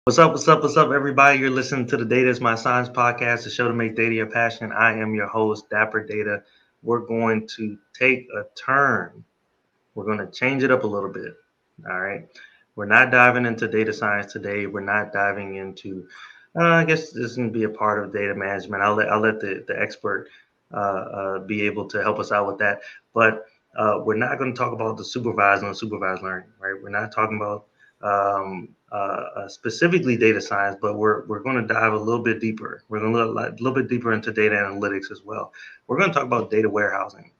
What's up? What's up? What's up, everybody? You're listening to the Data is My Science podcast, the show to make data your passion. I am your host, Dapper Data. We're going to take a turn. We're going to change it up a little bit. All right. We're not diving into data science today. We're not diving into, I guess this is going to be a part of data management. I'll let the expert be able to help us out with that. But we're not going to talk about the supervised and unsupervised learning, right? We're not talking about specifically data science, but we're going to dive a little bit deeper. We're going to look a little bit deeper into data analytics as well. We're going to talk about data warehousing.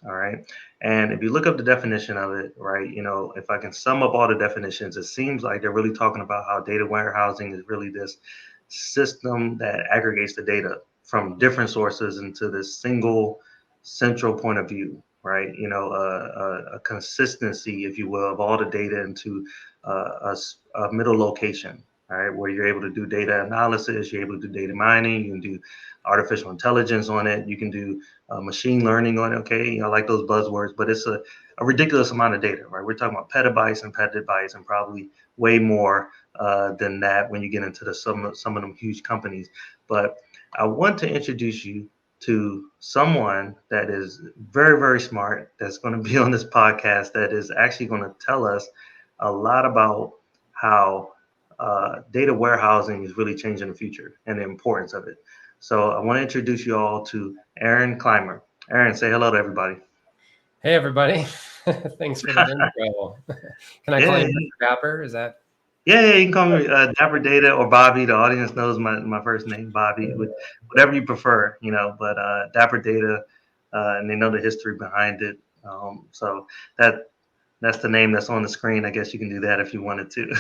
All right. And if you look up the definition of it, right, if I can sum up all the definitions, it seems like they're really talking about how data warehousing is really this system that aggregates the data from different sources into this single central point of view, right? A consistency, if you will, of all the data into a middle location, right, where you're able to do data analysis, you're able to do data mining, you can do artificial intelligence on it, you can do machine learning on it. Okay, I like those buzzwords, but it's a ridiculous amount of data, right? We're talking about petabytes and petabytes, and probably way more than that when you get into some of them huge companies. But I want to introduce you to someone that is very, very smart, that's going to be on this podcast, that is actually going to tell us a lot about how data warehousing is really changing the future and the importance of it. So I want to introduce you all to Aron Clymer. Aron, say hello to everybody. Hey, everybody. Thanks for the intro. Can I call Yeah, you Mr. Dapper? Is that? yeah, you can call me Dapper Data or Bobby. The audience knows my first name, Bobby, whatever you prefer, but Dapper Data, and they know the history behind it. So that that's the name that's on the screen. I guess you can do that if you wanted to.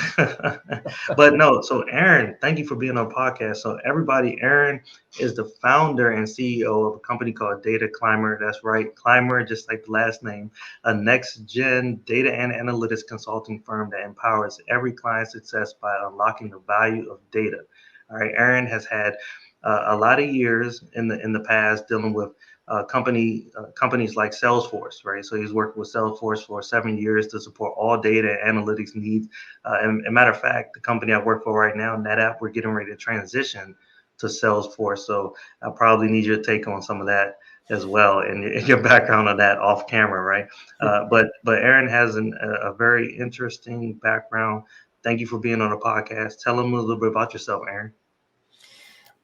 But no, so Aron, thank you for being on the podcast. So everybody, Aron is the founder and CEO of a company called Data Clymer. That's right, Clymer, just like the last name, a next gen data and analytics consulting firm that empowers every client's success by unlocking the value of data. All right, Aron has had a lot of years in the past dealing with companies like Salesforce, right? So he's worked with Salesforce for 7 years to support all data and analytics needs. And a matter of fact, the company I work for right now, NetApp, we're getting ready to transition to Salesforce. So I probably need your take on some of that as well, and your background on that off camera, right? But Aron has a very interesting background. Thank you for being on the podcast. Tell them a little bit about yourself, Aron.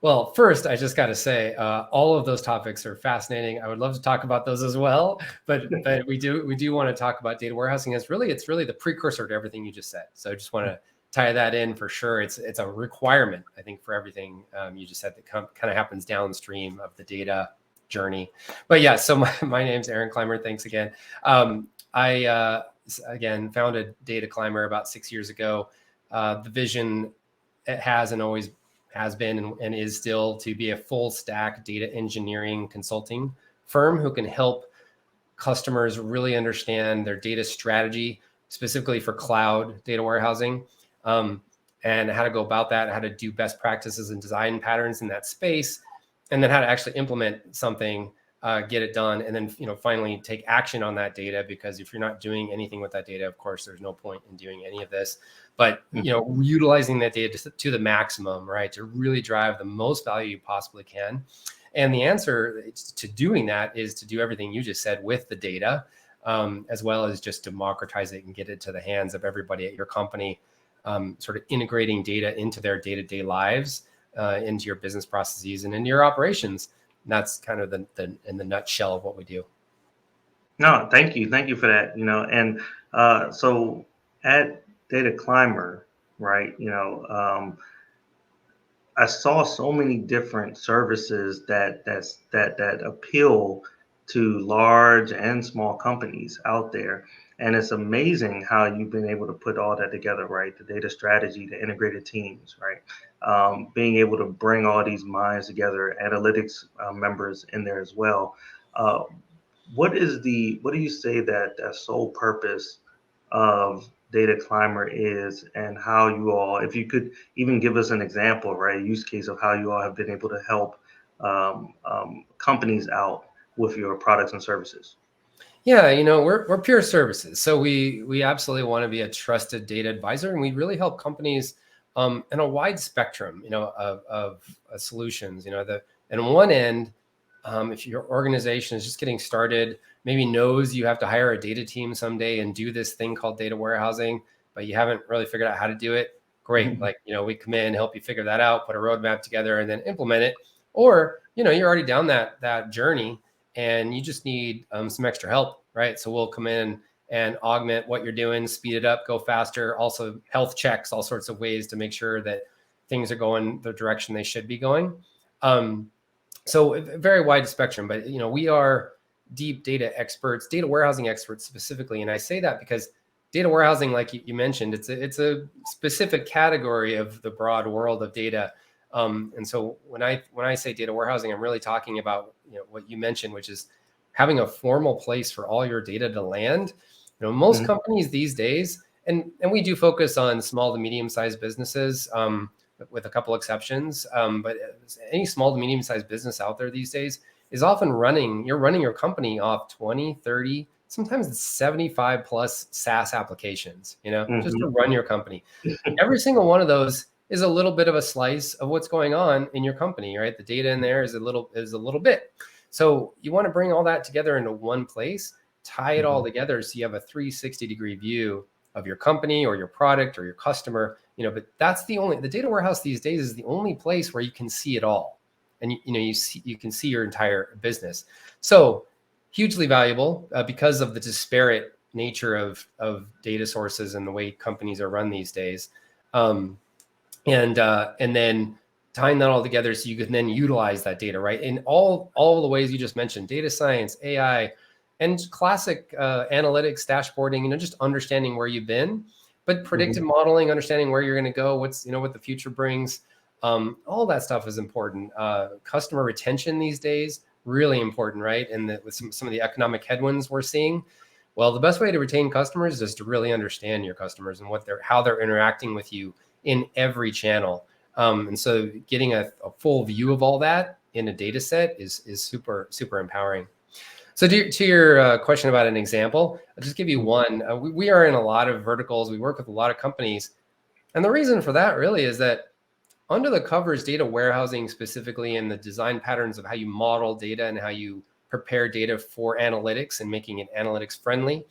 Well, first, I just got to say, all of those topics are fascinating. I would love to talk about those as well, but we do want to talk about data warehousing. It's really the precursor to everything you just said. So I just want to tie that in for sure. It's a requirement, I think, for everything you just said that kind of happens downstream of the data journey. But yeah, so my name's Aron Clymer. Thanks again. I again founded Data Clymer about 6 years ago. The vision it has and always has been and is still to be a full stack data engineering consulting firm who can help customers really understand their data strategy, specifically for cloud data warehousing, and how to go about that, how to do best practices and design patterns in that space, and then how to actually implement something, get it done, and then finally take action on that data. Because if you're not doing anything with that data, of course, there's no point in doing any of this. But utilizing that data to the maximum, right, to really drive the most value you possibly can. And the answer to doing that is to do everything you just said with the data, as well as just democratize it and get it to the hands of everybody at your company, sort of integrating data into their day-to-day lives, into your business processes and into your operations. And that's kind of in the nutshell of what we do. No, thank you for that. And so at Data Clymer, right? I saw so many different services that appeal to large and small companies out there. And it's amazing how you've been able to put all that together, right? The data strategy, the integrated teams, right? Being able to bring all these minds together, analytics members in there as well. Uh, what do you say that sole purpose of Data Clymer is, and how you all, if you could even give us an example, right, use case of how you all have been able to help companies out with your products and services? Yeah, we're pure services, so we absolutely want to be a trusted data advisor, and we really help companies and a wide spectrum, of solutions. And on one end, if your organization is just getting started, maybe knows you have to hire a data team someday and do this thing called data warehousing, but you haven't really figured out how to do it. Great. Like, we come in, help you figure that out, put a roadmap together, and then implement it. Or, you're already down that journey and you just need some extra help, right? So we'll come in and augment what you're doing, speed it up, go faster. Also health checks, all sorts of ways to make sure that things are going the direction they should be going. So a very wide spectrum, but we are deep data experts, data warehousing experts specifically. And I say that because data warehousing, like you mentioned, it's a specific category of the broad world of data. And so when I say data warehousing, I'm really talking about what you mentioned, which is having a formal place for all your data to land. Most companies these days, and we do focus on small to medium-sized businesses, with a couple exceptions, but any small to medium-sized business out there these days is often running your company off 20, 30, sometimes it's 75 plus SaaS applications, just to run your company. Every single one of those is a little bit of a slice of what's going on in your company, right? The data in there is a little bit. So you want to bring all that together into one place, tie it all together so you have a 360-degree view of your company or your product or your customer, but that's the data warehouse these days is the only place where you can see it all. And you can see your entire business. So hugely valuable because of the disparate nature of data sources and the way companies are run these days. And then tying that all together so you can then utilize that data, right? In all the ways you just mentioned, data science, AI, and classic analytics, dashboarding, just understanding where you've been, but predictive modeling, understanding where you're going to go, what the future brings. All that stuff is important. Customer retention these days, really important, right? And with some of the economic headwinds we're seeing, well, the best way to retain customers is to really understand your customers and how they're interacting with you in every channel. And so getting a full view of all that in a data set is super, super empowering. So to your question about an example, I'll just give you one. We are in a lot of verticals. We work with a lot of companies. And the reason for that really is that under the covers, data warehousing specifically, and the design patterns of how you model data and how you prepare data for analytics and making it analytics friendly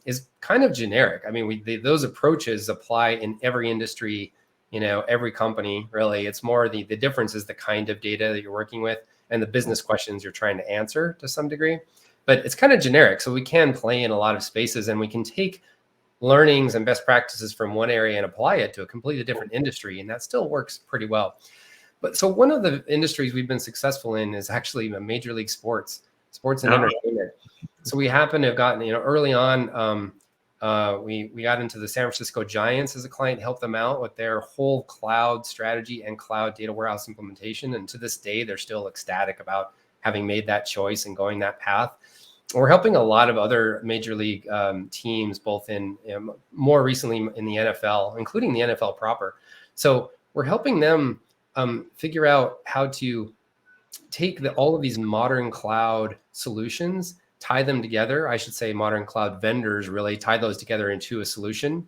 is kind of generic. I mean, those approaches apply in every industry, every company, really. It's more the difference is the kind of data that you're working with and the business questions you're trying to answer to some degree. But it's kind of generic. So we can play in a lot of spaces and we can take learnings and best practices from one area and apply it to a completely different industry. And that still works pretty well. But so one of the industries we've been successful in is actually Major League sports and entertainment. So we happen to have gotten, early on, we got into the San Francisco Giants as a client, helped them out with their whole cloud strategy and cloud data warehouse implementation. And to this day, they're still ecstatic about having made that choice and going that path. We're helping a lot of other major league teams, both in more recently in the NFL, including the NFL proper. So we're helping them figure out how to take all of these modern cloud solutions, tie them together. I should say modern cloud vendors really tie those together into a solution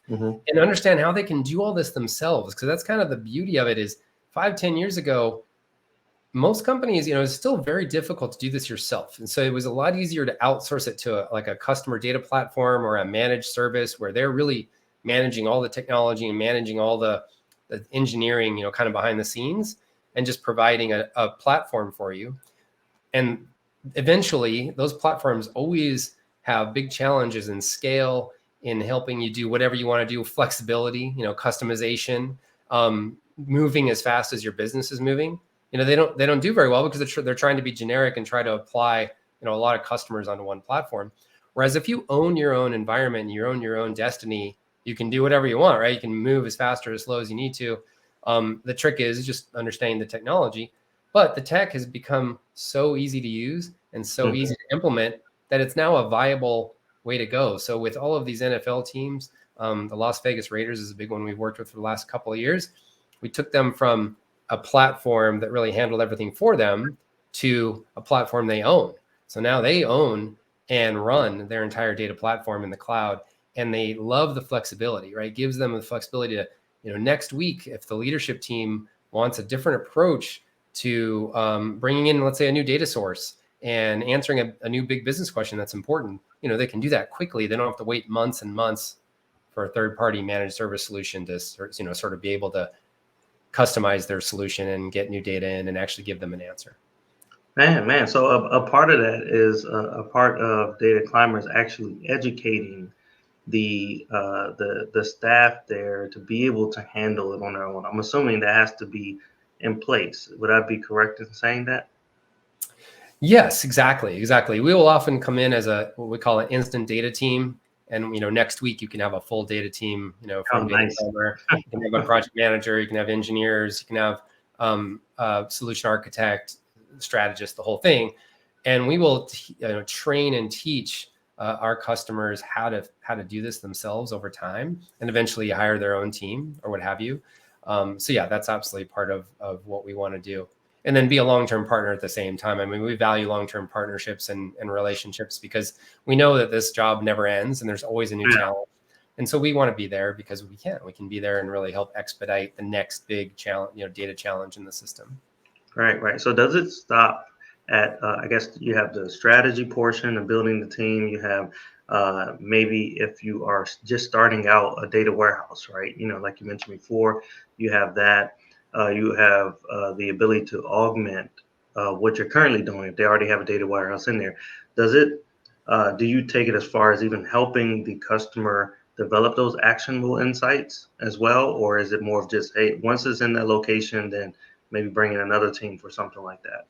and understand how they can do all this themselves. Because that's kind of the beauty of it is 5-10 years ago, most companies, it's still very difficult to do this yourself. And so it was a lot easier to outsource it to a customer data platform or a managed service where they're really managing all the technology and managing all the engineering, kind of behind the scenes and just providing a platform for you. And eventually those platforms always have big challenges in scale, in helping you do whatever you want to do, flexibility, customization, moving as fast as your business is moving. They don't do very well because they're trying to be generic and try to apply, a lot of customers onto one platform. Whereas if you own your own environment, you own your own destiny, you can do whatever you want, right? You can move as fast or as slow as you need to. The trick is just understanding the technology, but the tech has become so easy to use and so easy to implement that it's now a viable way to go. So with all of these NFL teams, the Las Vegas Raiders is a big one we've worked with for the last couple of years. We took them from a platform that really handled everything for them to a platform they own. So now they own and run their entire data platform in the cloud, and they love the flexibility, right? It gives them the flexibility to, next week, if the leadership team wants a different approach to bringing in, let's say, a new data source and answering a new big business question that's important, they can do that quickly. They don't have to wait months and months for a third-party managed service solution to sort of be able to customize their solution and get new data in and actually give them an answer. Man. So a part of that is a part of Data Clymer is actually educating the staff there to be able to handle it on their own. I'm assuming that has to be in place. Would I be correct in saying that? Yes, exactly. We will often come in as what we call an instant data team. And, next week you can have a full data team, Oh, from Data nice. Clymer. You can have a project manager, you can have engineers, you can have solution architect, strategist, the whole thing. And we will train and teach our customers how to do this themselves over time, and eventually hire their own team or what have you. So yeah, that's absolutely part of what we want to do. And then be a long-term partner at the same time. I mean, we value long-term partnerships and relationships because we know that this job never ends and there's always a new challenge. And so we want to be there because we can be there and really help expedite the next big challenge, data challenge in the system. Right. So does it stop at, I guess you have the strategy portion of building the team. You have maybe if you are just starting out a data warehouse, right? Like you mentioned before, you have that. You have the ability to augment what you're currently doing. If they already have a data warehouse in there, does it? Do you take it as far as even helping the customer develop those actionable insights as well, or is it more of just, hey, once it's in that location, then maybe bring in another team for something like that?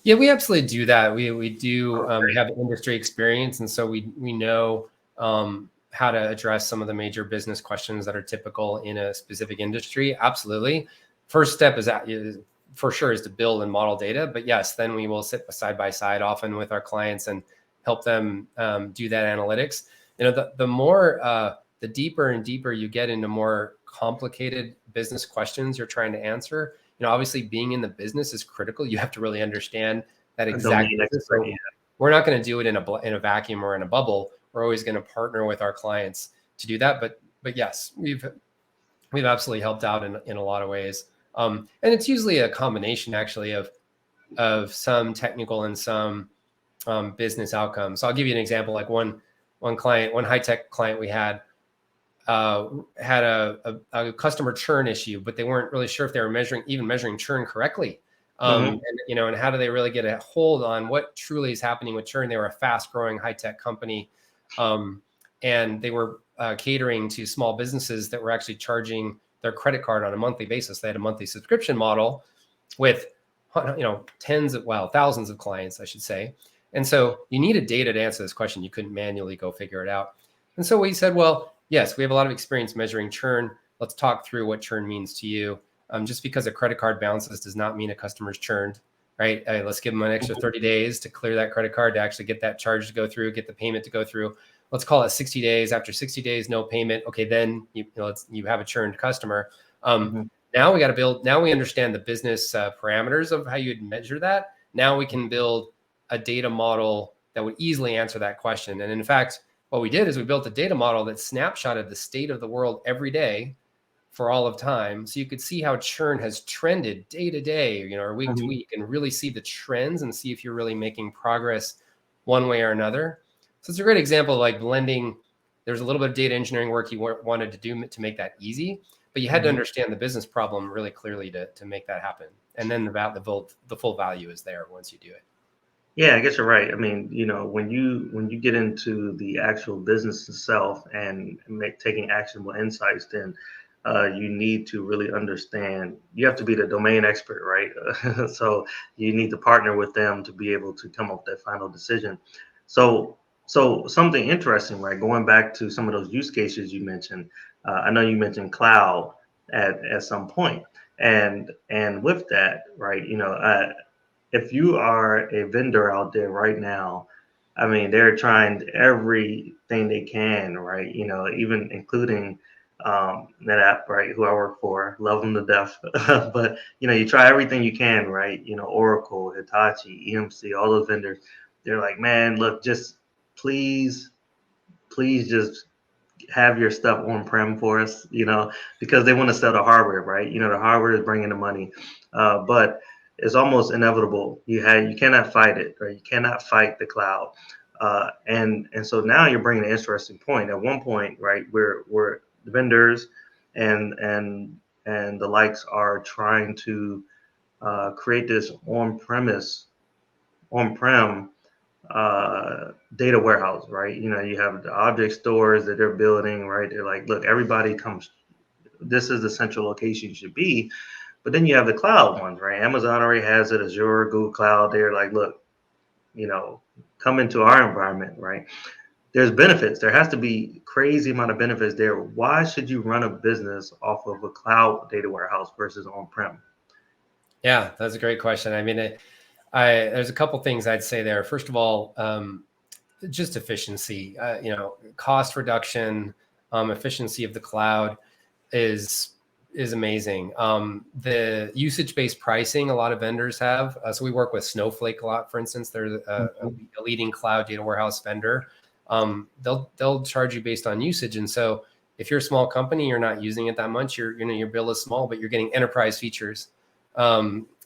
Yeah, we absolutely do that. We do Okay. have industry experience, and so we know how to address some of the major business questions that are typical in a specific industry. Absolutely. First step is for sure is to build and model data, but yes, then we will sit side by side often with our clients and help them do that analytics. The more the deeper and deeper you get into more complicated business questions you're trying to answer, obviously being in the business is critical. You have to really understand that A exact domain business. expert, So yeah. we're not going to do it in a vacuum or in a bubble. We're always going to partner with our clients to do that. But yes, we've absolutely helped out in a lot of ways. And it's usually a combination actually of some technical and some business outcomes. So I'll give you an example. Like one high tech client we had a customer churn issue, but they weren't really sure if they were measuring churn correctly. Hmm. And how do they really get a hold on what truly is happening with churn? They were a fast-growing high-tech company, and they were catering to small businesses that were actually charging their credit card on a monthly basis. They had a monthly subscription model with thousands of clients, I should say. And so you needed data to answer this question. You couldn't manually go figure it out. And so we said, well, yes, we have a lot of experience measuring churn. Let's talk through what churn means to you. Just because a credit card bounces does not mean a customer's churned, right? Let's give them an extra 30 days to clear that credit card, to actually get that charge to go through, get the payment to go through. Let's call it 60 days. After 60 days, no payment. Okay, then you have a churned customer. Hmm. Now we got to build. Now we understand the business parameters of how you'd measure that. Now we can build a data model that would easily answer that question. And in fact, what we did is we built a data model that snapshotted the state of the world every day for all of time. So you could see how churn has trended day to day, or week to Hmm. week, and really see the trends and see if you're really making progress one way or another. So it's a great example of like blending. There's a little bit of data engineering work you wanted to do to make that easy, but you had to Hmm. understand the business problem really clearly to make that happen. And then the full value is there once you do it. Yeah, I guess you're right. I mean, when you get into the actual business itself and taking actionable insights, then you need to really understand. You have to be the domain expert, right? So you need to partner with them to be able to come up with that final decision. So, so something interesting, right? Going back to some of those use cases you mentioned. I know you mentioned cloud at some point, and with that, right? If you are a vendor out there right now, I mean, they're trying everything they can, right? Even including NetApp, right? Who I work for, love them to death. But you try everything you can, right? Oracle, Hitachi, EMC, all those vendors. They're like, man, look, just please, please, just have your stuff on-prem for us, because they want to sell the hardware, right? The hardware is bringing the money, but it's almost inevitable. You cannot fight it, right? You cannot fight the cloud, and so now you're bringing an interesting point. At one point, right, where the vendors and the likes are trying to create this on-prem data warehouse, right? You have the object stores that they're building, right? They're like, look, everybody comes. This is the central location you should be. But then you have the cloud ones, right? Amazon already has it, Azure, Google Cloud. They're like, look, you know, come into our environment, right? There's benefits. There has to be crazy amount of benefits there. Why should you run a business off of a cloud data warehouse versus on-prem? Yeah, that's a great question. I mean, there's a couple things I'd say there. First of all, just efficiency. Cost reduction, efficiency of the cloud is amazing. The usage-based pricing a lot of vendors have. So we work with Snowflake a lot, for instance. They're a leading cloud data warehouse vendor. They'll charge you based on usage, and so if you're a small company, you're not using it that much. Your bill is small, but you're getting enterprise features.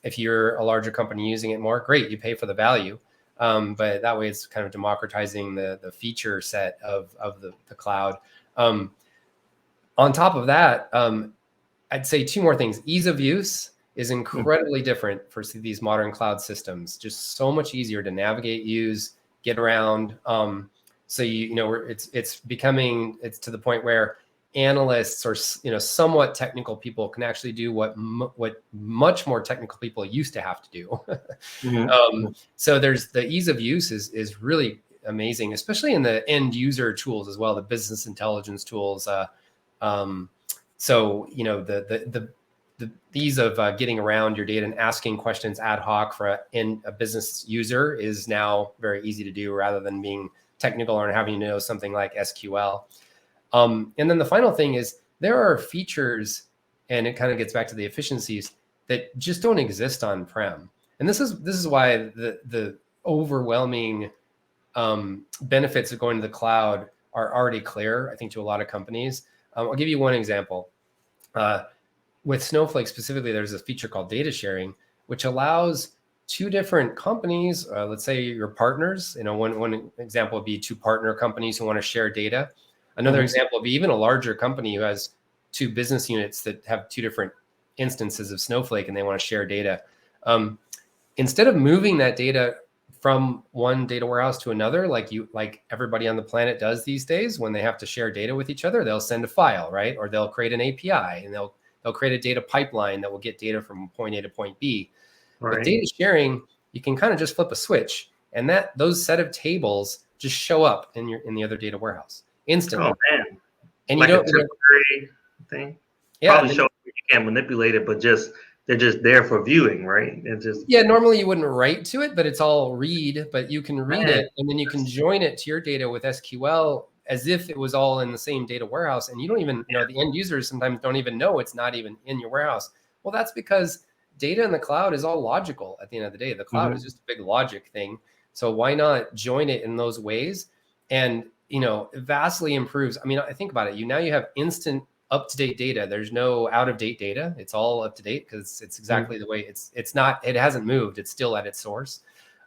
If you're a larger company using it more, great, you pay for the value. But that way it's kind of democratizing the feature set of the cloud. On top of that, I'd say two more things. Ease of use is incredibly different for these modern cloud systems. Just so much easier to navigate, use, get around. So it's to the point where analysts or somewhat technical people can actually do what much more technical people used to have to do. So there's the ease of use is really amazing, especially in the end user tools as well, the business intelligence tools. So the ease of getting around your data and asking questions ad hoc for a business user is now very easy to do rather than being technical or having to know something like SQL. And then the final thing is there are features, and it kind of gets back to the efficiencies that just don't exist on-prem. And this is why the overwhelming benefits of going to the cloud are already clear, I think, to a lot of companies. I'll give you one example. With Snowflake specifically, there's a feature called data sharing, which allows two different companies, let's say your partners, one example would be two partner companies who want to share data. Another example would be even a larger company who has two business units that have two different instances of Snowflake and they want to share data. Instead of moving that data from one data warehouse to another, like everybody on the planet does these days, when they have to share data with each other, they'll send a file, right? Or they'll create an API and they'll create a data pipeline that will get data from point A to point B. Right. With data sharing, you can kind of just flip a switch, and those set of tables just show up in the other data warehouse instantly. Oh man! And like a temporary thing. Yeah, probably show you can't manipulate it, but they're just there for viewing, right? Normally you wouldn't write to it, but it's all read. But you can read it, and then you can join it to your data with SQL as if it was all in the same data warehouse. And you don't even the end users sometimes don't even know it's not even in your warehouse. Well, that's because data in the cloud is all logical. At the end of the day, the cloud is just a big logic thing. So why not join it in those ways? And it vastly improves. I mean, I think about it. You have instant up-to-date data. There's no out-of-date data. It's all up to date because it's exactly the way it's not. It hasn't moved. It's still at its source.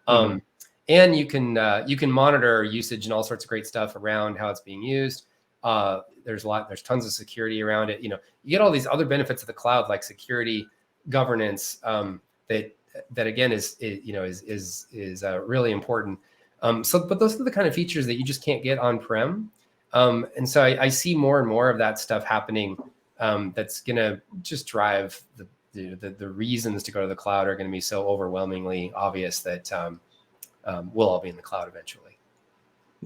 And you can monitor usage and all sorts of great stuff around how it's being used. There's tons of security around it. You get all these other benefits of the cloud, like security, governance, that again is really important. But those are the kind of features that you just can't get on-prem. And so I see more and more of that stuff happening. That's going to just drive the reasons to go to the cloud are going to be so overwhelmingly obvious that we'll all be in the cloud eventually.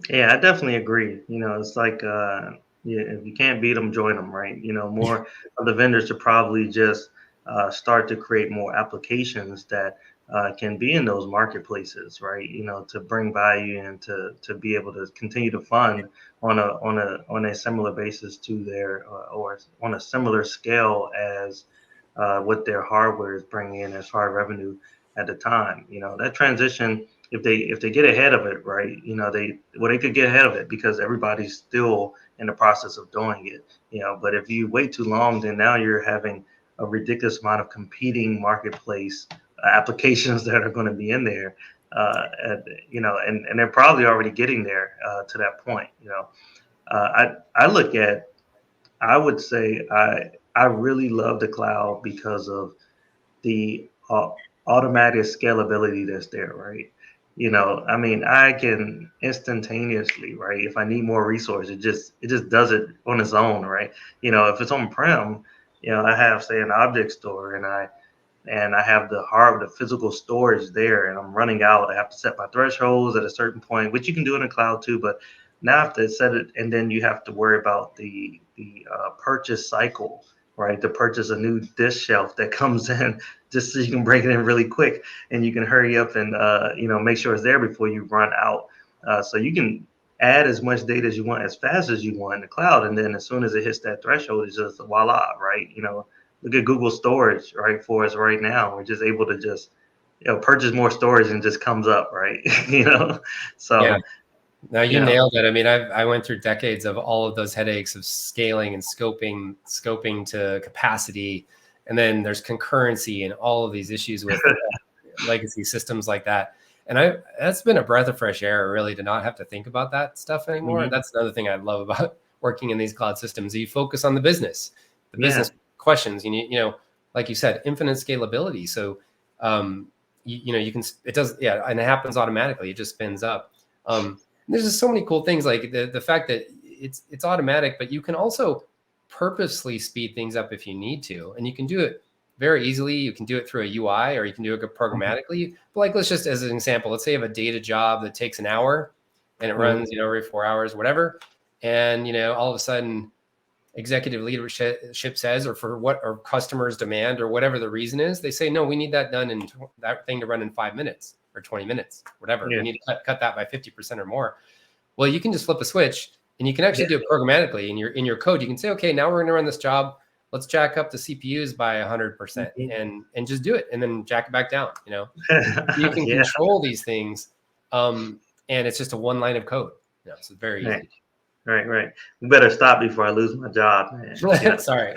Yeah, I definitely agree. It's like, if you can't beat them, join them, right? More of the vendors to probably just start to create more applications that can be in those marketplaces, right? To bring value and to be able to continue to fund on a similar basis to their or on a similar scale as what their hardware is bringing in as far as revenue at the time. That transition, if they get ahead of it, right? They could get ahead of it because everybody's still in the process of doing it. But if you wait too long, then now you're having a ridiculous amount of competing marketplace applications that are going to be in there, and they're probably already getting there to that point. I look at, I would say I really love the cloud because of the automatic scalability that's there, right? I mean, I can instantaneously, right? If I need more resources, it just does it on its own, right? If it's on prem, I have, say, an object store, and I have the physical storage there, and I'm running out. I have to set my thresholds at a certain point, which you can do in the cloud too. But now I have to set it, and then you have to worry about the purchase cycle, right? To purchase a new disk shelf that comes in, just so you can break it in really quick, and you can hurry up and make sure it's there before you run out. So you can add as much data as you want, as fast as you want in the cloud, and then as soon as it hits that threshold, it's just voila, right? Look at Google storage, right, for us right now. We're just able to just purchase more storage and just comes up, right? Yeah. So Now you nailed it. I mean, I went through decades of all of those headaches of scaling and scoping to capacity, and then there's concurrency and all of these issues with legacy systems like that. And that's been a breath of fresh air, really, to not have to think about that stuff anymore. mm-hmm. That's another thing I love about working in these cloud systems. You focus on the business Yeah. questions. You need, like you said, infinite scalability. So, you can, it does, yeah, and it happens automatically. It just spins up. There's just so many cool things, like the fact that it's automatic, but you can also purposely speed things up if you need to, and you can do it very easily. You can do it through a UI, or you can do it programmatically. But like, let's just, as an example, let's say you have a data job that takes an hour and it runs, every 4 hours, whatever. And, all of a sudden executive leadership says, or for what our customers demand, or whatever the reason is, they say, no, we need that done in that thing to run in 5 minutes or 20 minutes, whatever. We need to cut that by 50% or more. Well, you can just flip a switch, and you can actually do it programmatically in your code. You can say, okay, now we're going to run this job. Let's jack up the CPUs by 100% and just do it, and then jack it back down. You can control these things, and it's just a one line of code. So it's very easy. Right. We better stop before I lose my job, man. Sorry.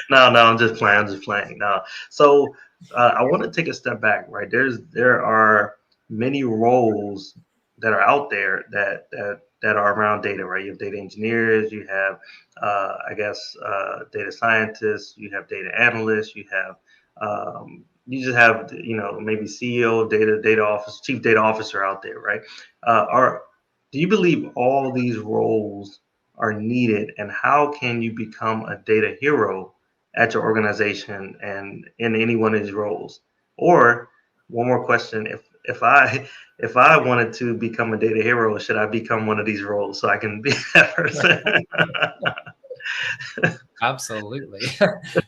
No, I'm just playing. No. So I want to take a step back, right? There are many roles that are out there that are around data, right? You have data engineers, you have data scientists, you have data analysts, you just have maybe CEO, data office, chief data officer out there, right? Do you believe all these roles are needed, and how can you become a data hero at your organization and in any one of these roles? Or one more question: if I wanted to become a data hero, should I become one of these roles so I can be that person? Absolutely.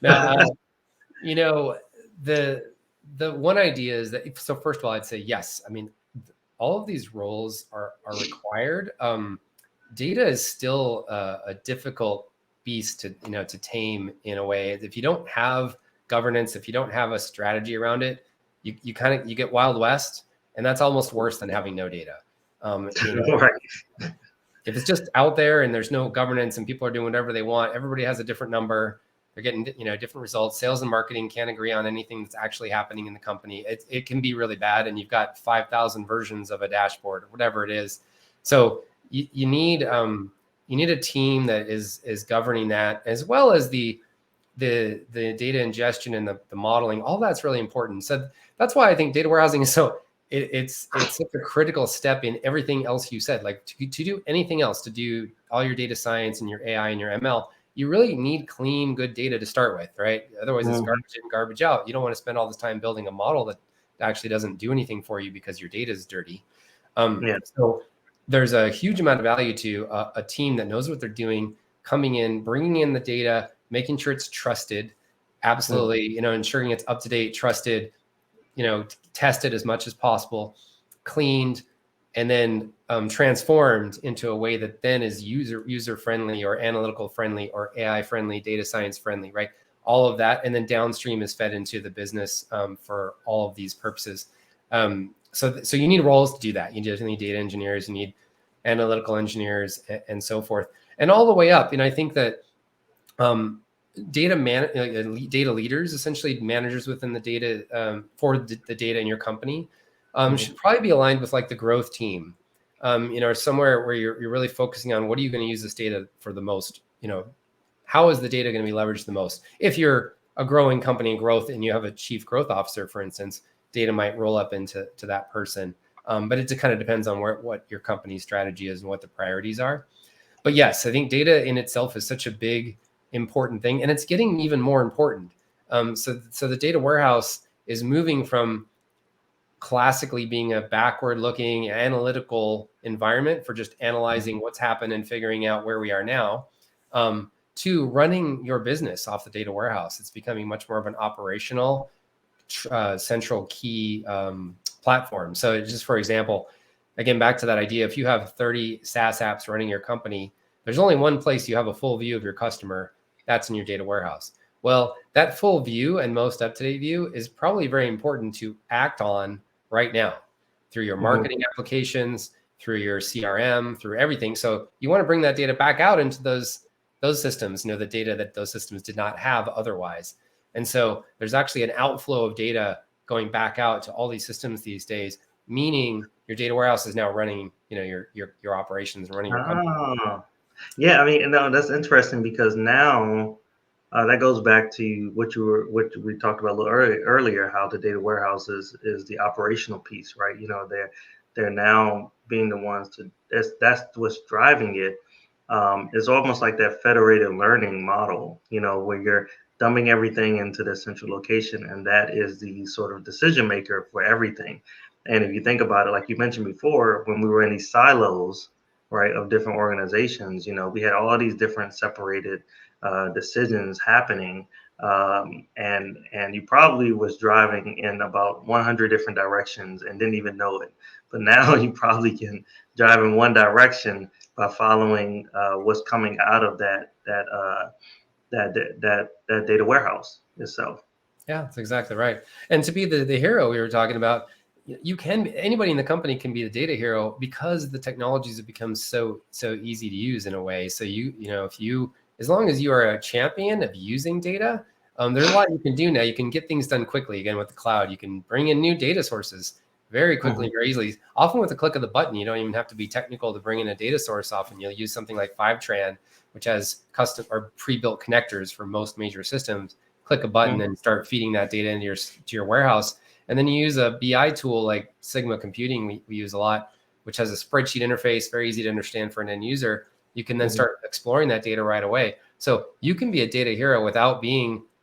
Now, the one idea is that, so first of all, I'd say yes. I mean, all of these roles are required. Data is still a difficult beast to tame in a way. If you don't have governance, if you don't have a strategy around it, you get Wild West, and that's almost worse than having no data. Right. If it's just out there and there's no governance and people are doing whatever they want, everybody has a different number. They're getting different results. Sales and marketing can't agree on anything that's actually happening in the company. It can be really bad, and you've got 5,000 versions of a dashboard or whatever it is. So you need a team that is governing that, as well as the data ingestion and the modeling. All that's really important. So that's why I think data warehousing is so it's such a critical step in everything else you said. Like to do anything else, to do all your data science and your AI and your ML, you really need clean, good data to start with, right? Otherwise, it's garbage in, garbage out. You don't want to spend all this time building a model that actually doesn't do anything for you because your data is dirty. So there's a huge amount of value to a team that knows what they're doing, coming in, bringing in the data, making sure it's trusted, absolutely, ensuring it's up to date, trusted, tested as much as possible, cleaned, and then transformed into a way that then is user friendly or analytical friendly or AI friendly, data science friendly, right? All of that, and then downstream is fed into the business for all of these purposes. So you need roles to do that. You just need data engineers. You need analytical engineers, and so forth, and all the way up. And I think that data leaders, essentially managers within the data for the data in your company, should probably be aligned with like the growth team, somewhere where you're really focusing on what are you going to use this data for the most, how is the data going to be leveraged the most? If you're a growing company in growth and you have a chief growth officer, for instance, data might roll up into that person. But it kind of depends on what your company's strategy is and what the priorities are. But yes, I think data in itself is such a big, important thing, and it's getting even more important. So the data warehouse is moving from classically being a backward-looking analytical environment for just analyzing what's happened and figuring out where we are now, to running your business off the data warehouse. It's becoming much more of an operational, central key platform. So just for example, again, back to that idea, if you have 30 SaaS apps running your company, there's only one place you have a full view of your customer. That's in your data warehouse. Well, that full view and most up-to-date view is probably very important to act on right now through your marketing applications, through your CRM, through everything. So you want to bring that data back out into those systems, the data that those systems did not have otherwise. And so there's actually an outflow of data going back out to all these systems these days, meaning your data warehouse is now running, your operations and running your company. Yeah, I mean, no, that's interesting because now that goes back to what we talked about a little earlier, how the data warehouse is the operational piece, right? They're now being the ones to that's what's driving it. It's almost like that federated learning model, where you're dumping everything into the central location, and that is the sort of decision maker for everything. And if you think about it, like you mentioned before, when we were in these silos, right, of different organizations, we had all these different separated decisions happening, and you probably was driving in about 100 different directions and didn't even know it. But now you probably can drive in one direction by following what's coming out of that data warehouse itself. Yeah, that's exactly right. And to be the hero we were talking about, anybody in the company can be the data hero because the technologies have become so easy to use in a way. So as long as you are a champion of using data, there's a lot you can do now. You can get things done quickly. Again, with the cloud, you can bring in new data sources very quickly, very easily. Often with a click of the button, you don't even have to be technical to bring in a data source. Often you'll use something like Fivetran, which has custom or pre-built connectors for most major systems. Click a button and start feeding that data into your warehouse. And then you use a BI tool like Sigma Computing, we use a lot, which has a spreadsheet interface, very easy to understand for an end user. You can then start exploring that data right away. So you can be a data hero without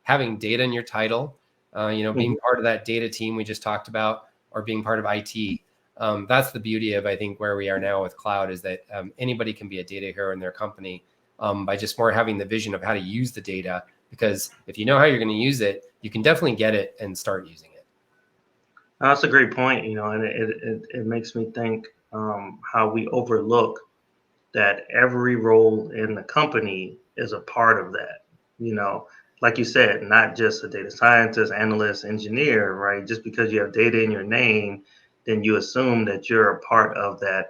having data in your title, being part of that data team we just talked about, or being part of IT. That's the beauty of, I think, where we are now with cloud, is that anybody can be a data hero in their company by just more having the vision of how to use the data. Because if you know how you're going to use it, you can definitely get it and start using it. That's a great point, and it makes me think how we overlook that every role in the company is a part of that. Like you said, not just a data scientist, analyst, engineer, right? Just because you have data in your name, then you assume that you're a part of that,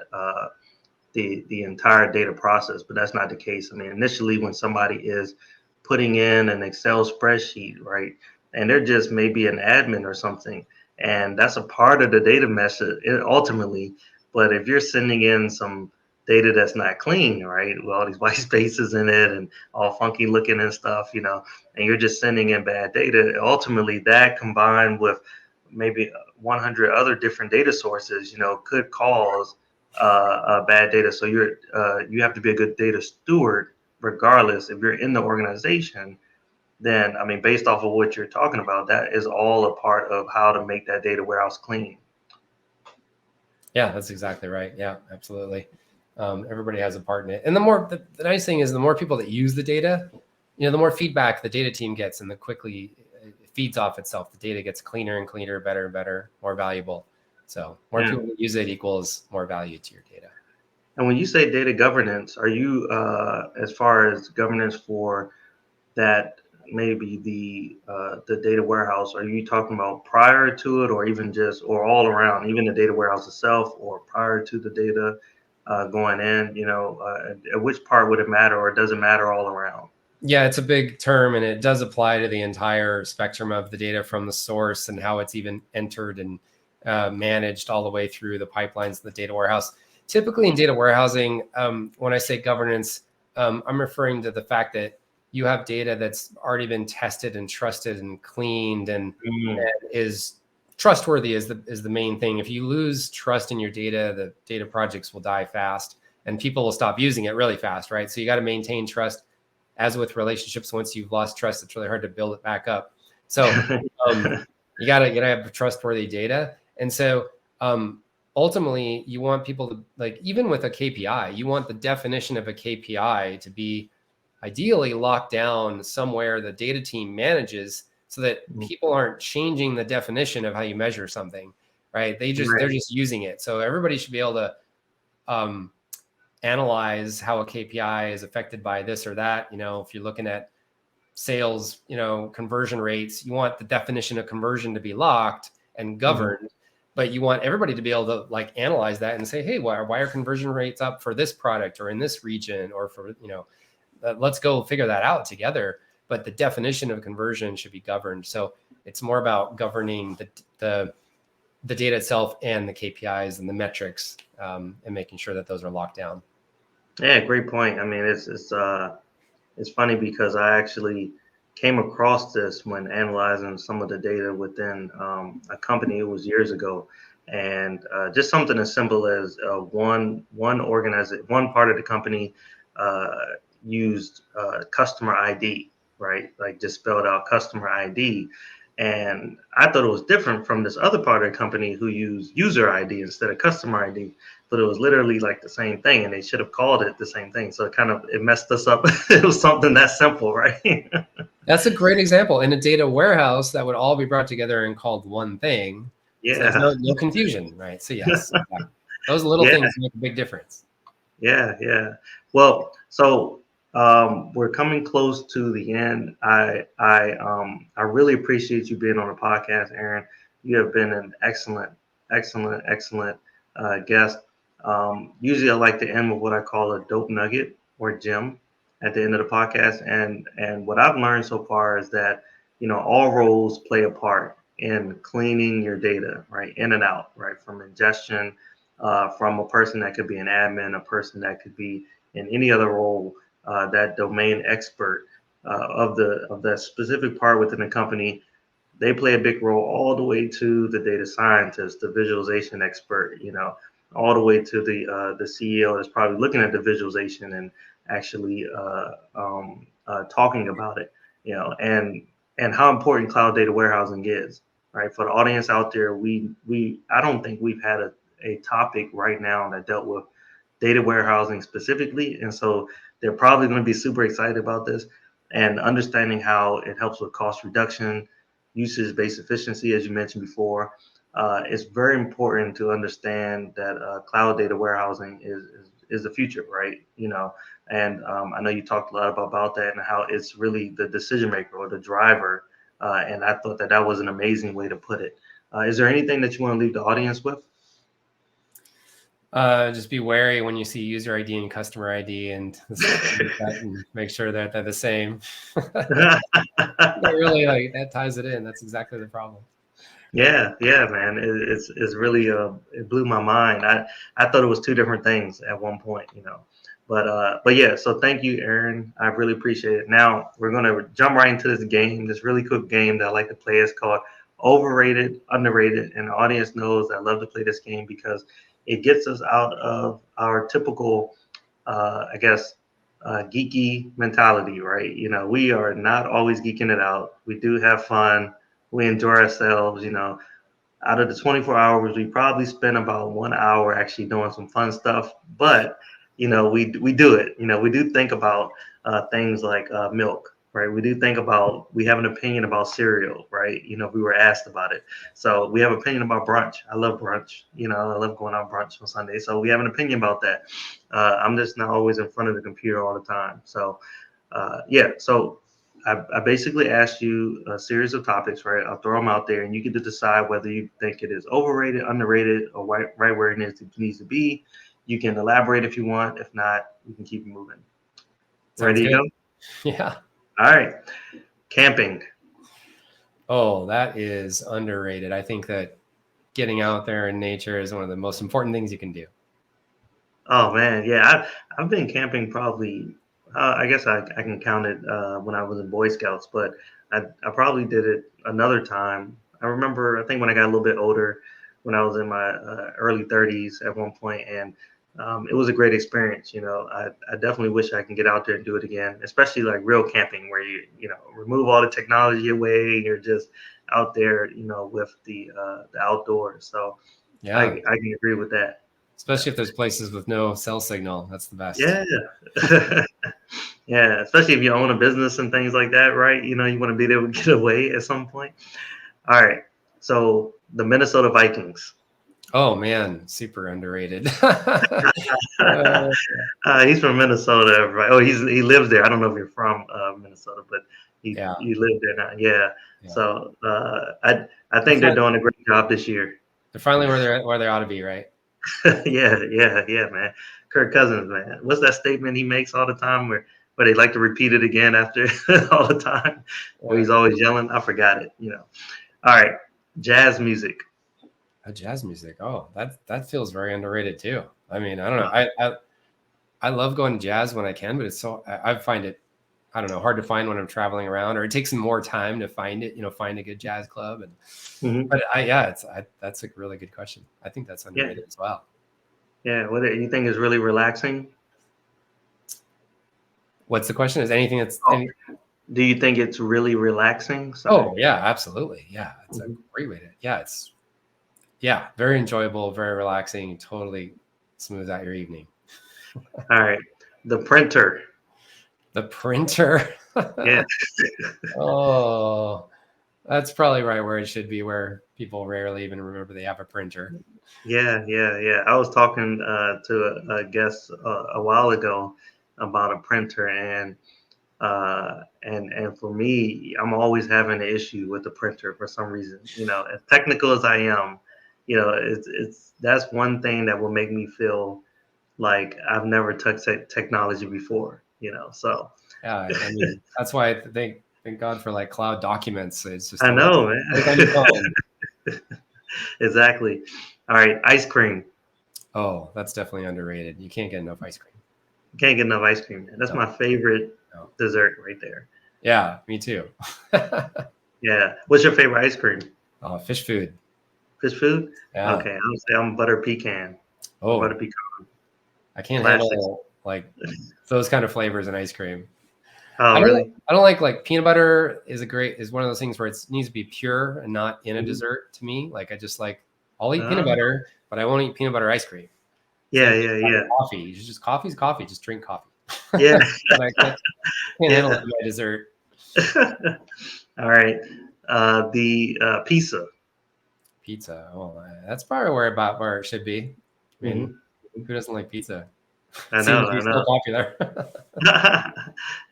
the entire data process. But that's not the case. I mean, initially, when somebody is putting in an Excel spreadsheet, right, and they're just maybe an admin or something, and that's a part of the data mesh ultimately. But if you're sending in some data that's not clean, right, with all these white spaces in it and all funky looking and stuff, and you're just sending in bad data, ultimately that combined with maybe 100 other different data sources, could cause bad data. So you have to be a good data steward, regardless if you're in the organization. Then, I mean, based off of what you're talking about, that is all a part of how to make that data warehouse clean. Yeah, that's exactly right. Yeah, absolutely. Everybody has a part in it. And the nice thing is the more people that use the data, the more feedback the data team gets, and the quickly it feeds off itself. The data gets cleaner and cleaner, better and better, more valuable. So more people that use it equals more value to your data. And when you say data governance, are you, as far as governance for that, maybe the data warehouse, are you talking about prior to it, or even just, or all around, even the data warehouse itself, or prior to the data going in? At which part would it matter, or does it matter all around? Yeah, it's a big term, and it does apply to the entire spectrum of the data from the source and how it's even entered and managed all the way through the pipelines of the data warehouse. Typically in data warehousing, when I say governance, I'm referring to the fact that you have data that's already been tested and trusted and cleaned and is trustworthy is the main thing. If you lose trust in your data, the data projects will die fast and people will stop using it really fast, right? So you got to maintain trust. As with relationships, once you've lost trust, it's really hard to build it back up. So you gotta have trustworthy data. And so ultimately, you want people to, like, even with a KPI, you want the definition of a KPI to be ideally locked down somewhere the data team manages, so that people aren't changing the definition of how you measure something, right? They're just using it. So everybody should be able to analyze how a KPI is affected by this or that. If you're looking at sales, conversion rates, you want the definition of conversion to be locked and governed, but you want everybody to be able to like analyze that and say, hey, why are conversion rates up for this product or in this region, or for, let's go figure that out together. But the definition of conversion should be governed. So it's more about governing the data itself and the KPIs and the metrics, and making sure that those are locked down. Yeah, great point. I mean, it's funny because I actually came across this when analyzing some of the data within a company. It was years ago, and just something as simple as one part of the company uh, used customer ID, right? Like just spelled out customer ID. And I thought it was different from this other part of the company who used user ID instead of customer ID, but it was literally like the same thing, and they should have called it the same thing. So it messed us up. It was something that simple, right? That's a great example. In a data warehouse, that would all be brought together and called one thing. So there's Yeah. no confusion, right? So yes, those little Yeah. things make a big difference. Yeah. Well, so we're coming close to the end. I really appreciate you being on the podcast, Aaron. You have been an excellent guest. Usually, I like to end with what I call a dope nugget or gem at the end of the podcast, and what I've learned so far is that all roles play a part in cleaning your data, right, in and out, right, from ingestion, from a person that could be an admin, a person that could be in any other role, that domain expert of that specific part within the company. They play a big role all the way to the data scientist, the visualization expert, all the way to the CEO that's probably looking at the visualization and actually talking about it, and how important cloud data warehousing is, right? For the audience out there, we I don't think we've had a topic right now that dealt with data warehousing specifically, and so they're probably going to be super excited about this and understanding how it helps with cost reduction, usage-based efficiency, as you mentioned before. It's very important to understand that cloud data warehousing is the future, right? And I know you talked a lot about that and how it's really the decision maker or the driver. And I thought that was an amazing way to put it. Is there anything that you want to leave the audience with? Just be wary when you see user ID and customer ID, and make sure that they're the same. Really, like, that ties it in. That's exactly the problem. Yeah, man. It's really it blew my mind. I thought it was two different things at one point. But yeah. So thank you, Aaron. I really appreciate it. Now we're gonna jump right into this game. This really quick game that I like to play is called Overrated, Underrated, and the audience knows I love to play this game because it gets us out of our typical, I guess, geeky mentality, right? We are not always geeking it out. We do have fun. We enjoy ourselves. Out of the 24 hours, we probably spend about 1 hour actually doing some fun stuff. But we do it. We do think about things like milk, right? We do think about, we have an opinion about cereal, right? We were asked about it, so we have an opinion about brunch. I love brunch. I love going out brunch on Sunday, so we have an opinion about that. I'm just not always in front of the computer all the time, so yeah. So I basically asked you a series of topics, right? I'll throw them out there, and you get to decide whether you think it is overrated, underrated, or right where it needs to be. You can elaborate if you want. If not, we can keep moving. Sounds Ready to good. go? Yeah. All right. Camping. Oh, that is underrated. I think that getting out there in nature is one of the most important things you can do. Oh man, yeah. I've been camping probably. I guess I can count it when I was in Boy Scouts, but I probably did it another time. I remember. I think when I got a little bit older, when I was in my early 30s at one point, and it was a great experience. I definitely wish I can get out there and do it again, especially like real camping where you remove all the technology away and you're just out there, with the outdoors. So Yeah. I can agree with that. Yeah. Especially if there's places with no cell signal. That's the best. Yeah. Yeah, especially if you own a business and things like that, right? You want to be able to get away at some point. All right. So the Minnesota Vikings. Oh man, super underrated. He's from Minnesota, right? Oh, he lives there. I don't know if you're from Minnesota, but Yeah. you live there now. Yeah. Yeah. So I think they're doing a great job this year. They're finally where they ought to be, right? Yeah, man. Kirk Cousins, man. What's that statement he makes all the time where they like to repeat it again after all the time? Where Yeah. he's always yelling. I forgot it. All right. Jazz music. Jazz music. Oh, that feels very underrated too. I mean, I don't know. I love going to jazz when I can, but it's so I find it, I don't know, hard to find when I'm traveling around, or it takes more time to find it. Find a good jazz club. But that's a really good question. I think that's Yeah. underrated as well. Yeah. What do you think is really relaxing? What's the question? Is anything that's Do you think it's really relaxing? Oh yeah, absolutely. Yeah, it's a Mhm. great way to. It's very enjoyable, very relaxing. Totally smooths out your evening. All right. The printer. The printer. Yeah. Oh, that's probably right where it should be, where people rarely even remember they have a printer. Yeah. I was talking to a guest a while ago about a printer, and for me, I'm always having an issue with the printer for some reason. As technical as I am, it's that's one thing that will make me feel like I've never touched technology before. So Yeah, I mean that's why I thank God for like cloud documents. It's just I a link know, man. on your phone. Exactly. All right, ice cream. Oh, that's definitely underrated. You can't get enough ice cream. Can't get enough ice cream, man. That's No, my favorite no. dessert right there. Yeah, me too. Yeah. What's your favorite ice cream? Fish food. Fish food? Yeah. Okay, I would say I'm butter pecan. Butter Oh, pecan. I can't Classics. handle like those kind of flavors in ice cream. Oh, really? I don't like peanut butter is one of those things where it needs to be pure and not in a Mhm. dessert to me. Like I just like I'll eat peanut Oh, butter, but I won't eat peanut butter ice cream. yeah, Same thing yeah, with yeah. coffee. Coffee's coffee. Just drink coffee. Yeah, But I can't handle yeah. it in my dessert. All right. The pizza. Pizza. Oh, that's probably where it should be. I mean, Hmm. who doesn't like pizza? I Seems know, to I be so know. popular.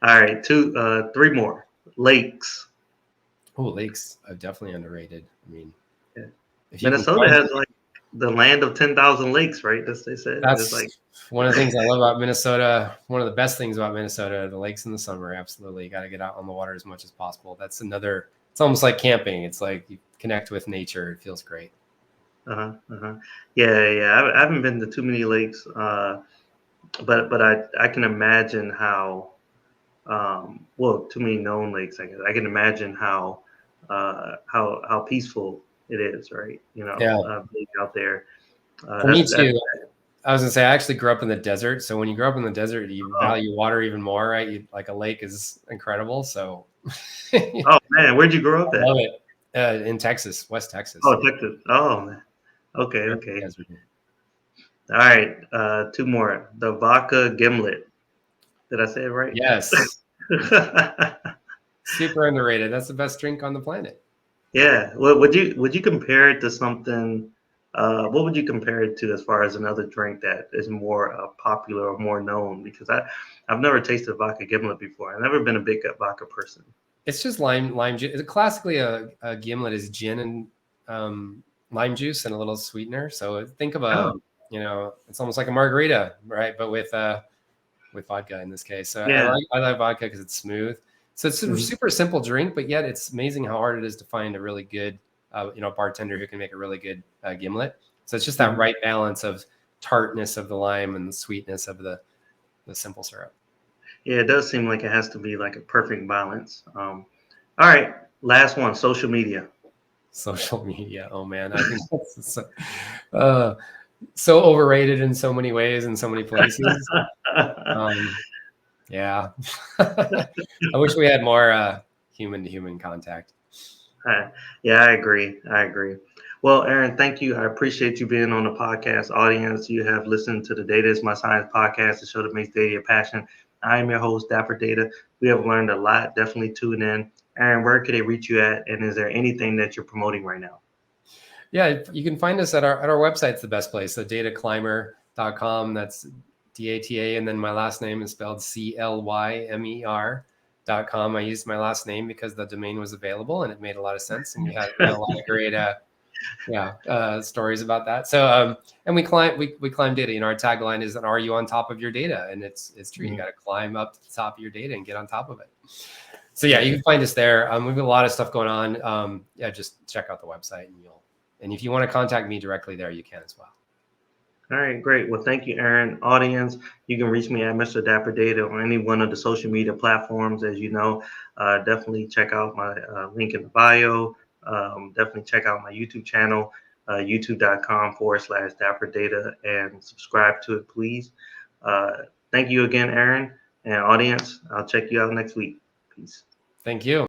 All right, three more. Lakes. Oh, lakes are definitely underrated. I mean, Yeah. if you can Minnesota find has like the land of 10,000 lakes, right? That's they said. It's that's like, one of the things I love about Minnesota. One of the best things about Minnesota, the lakes in the summer. Absolutely, you got to get out on the water as much as possible. That's another. It's almost like camping. It's like you connect with nature. It feels great. uh-huh. Yeah. I haven't been to too many lakes, but I can imagine how, well, too many known lakes. I guess I can imagine how peaceful it is, right? Yeah, Being out there. for me That's too. I was gonna say I actually grew up in the desert, so when you grow up in the desert, you oh, value water even more, right? Like a lake is incredible, so oh man, where'd you grow up I at? love it. In Texas, West Texas, Oh, yeah. Texas. Oh man. Okay, Very okay. desert. All right. Two more. The vodka gimlet. Did I say it right? Yes, super underrated. That's the best drink on the planet. Yeah. Would you compare it to something? What would you compare it to as far as another drink that is more popular or more known? Because I've never tasted vodka gimlet before. I've never been a big vodka person. It's just lime juice. Classically, a gimlet is gin and lime juice and a little sweetener. So think of Oh. it's almost like a margarita, right? But with vodka in this case. So Yeah. I like vodka because it's smooth. So it's a super simple drink, but yet it's amazing how hard it is to find a really good, bartender who can make a really good gimlet. So it's just that right balance of tartness of the lime and the sweetness of the simple syrup. Yeah, it does seem like it has to be like a perfect balance. All right, last one, social media. Social media. Oh man, I think that's uh, so overrated in so many ways in so many places. Yeah, I wish we had more human to human contact. Yeah, I agree. I agree. Well, Aaron, thank you. I appreciate you being on the podcast audience. You have listened to the Data is My Science podcast, the show that makes data your passion. I am your host, Dapper Data. We have learned a lot. Definitely tune in. Aaron, where could they reach you at? And is there anything that you're promoting right now? Yeah, you can find us at our website's the best place. So dataclymer.com. That's DATA, and then my last name is spelled CLYMER.com. I used my last name because the domain was available and it made a lot of sense. And we had a lot of great stories about that. So and we climb data. Our tagline is, "Are you on top of your data?" And it's true. You got to climb up to the top of your data and get on top of it. So yeah, you can find us there. We've got a lot of stuff going on. Just check out the website and if you want to contact me directly there, you can as well. All right, great. Well, thank you, Aaron. Audience, you can reach me at Mr. Dapper Data on any one of the social media platforms. As you know, definitely check out my link in the bio. Definitely check out my YouTube channel, youtube.com/Dapper Data, and subscribe to it, please. Thank you again, Aaron. And audience, I'll check you out next week. Peace. Thank you.